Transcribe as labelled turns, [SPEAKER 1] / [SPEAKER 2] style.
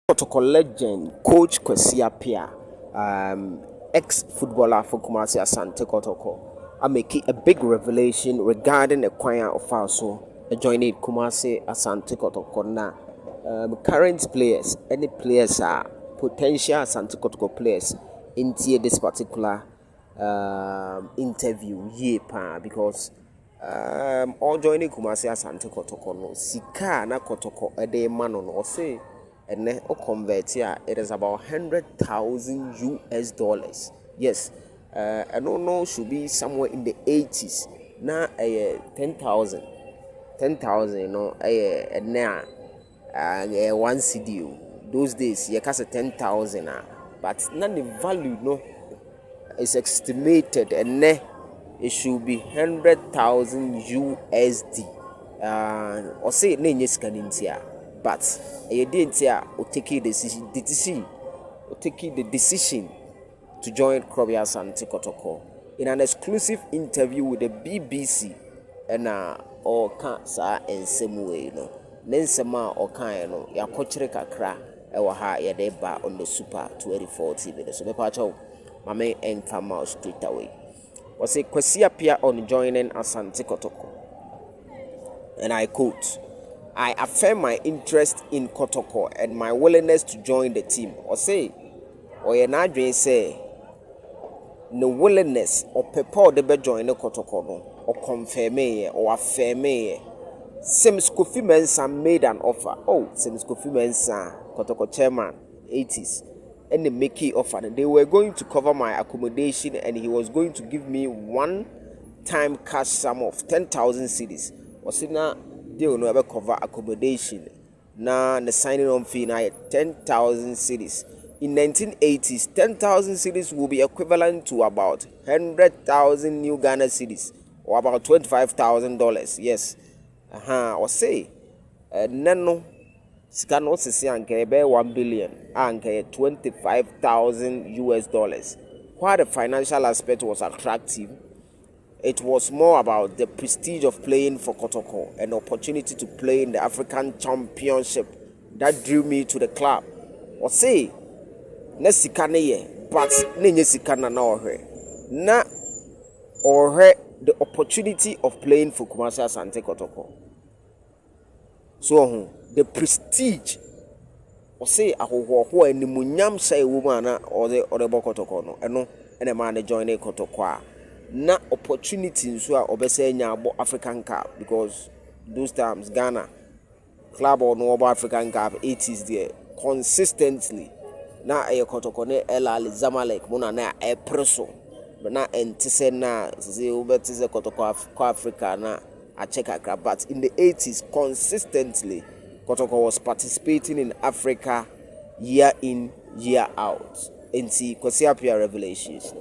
[SPEAKER 1] Kotoko legend, Coach Kwesi Appiah, ex-footballer for Kumasi Asante Kotoko, are making a big revelation regarding the choir of also joining Kumasi Asante Kotoko now. Current players, any players are potential Asante Kotoko players into this particular interview because all joining Kumasi Asante Kotoko no sika na Kotoko ede mano no say and then convert here it is about 100,000 US dollars. Yes, I don't know, should be somewhere in the 80s. Now 10,000 you know, and now one CD those days you can say 10,000 but now the value no is estimated and it should be 100,000 USD. Or say nenye skanintia, but a dentia will take the decision to join Krobia Asante Kotoko in an exclusive interview with the BBC and or can sa in same way no. Nensema or kind no ya kochire kakra ewa ha ya deba on the Super 24 TV. So me pacho mame and fama straight away. Was a Kwesi Appiah on joining Asante Kotoko. And I quote, "I affirm my interest in Kotoko and my willingness to join the team." Or say, or you're not doing say, no willingness or people de be join the Kotoko no, or confirm or affirm. Sims Kofi Mensah made an offer. Oh, Sims Kofi Mensah, Kotoko chairman, 80s. And the Mickey offered. They were going to cover my accommodation and he was going to give me one-time cash sum of 10,000 cedis. Was it now they will never cover accommodation? Now the signing on fee now 10,000 cedis. In 1980s, 10,000 cedis will be equivalent to about 100,000 new Ghana cedis or about $25,000. Yes. Or say nano sika no sisi anke be 1 billion anke 25,000 US dollars. While the financial aspect was attractive, it was more about the prestige of playing for Kotoko and the opportunity to play in the African Championship that drew me to the club. Or say na sika ne ye but nenye sika na ohwe na ohwe the opportunity of playing for Kumasi Asante Kotoko. So the prestige or say ahoho animunyam say woman or the Kotoko no eno ene man join Kotoko na opportunity nso a obese nya abo African Cup because those times Ghana club or no about African Cup 80s there consistently na Kotoko ne El Ali Zamalek mona na preso na entise na say obetize Kotoko Africa na a check Accra, but in the 80s consistently Kotoko was participating in Africa year in year out. And see Kwesi Appiah revelations.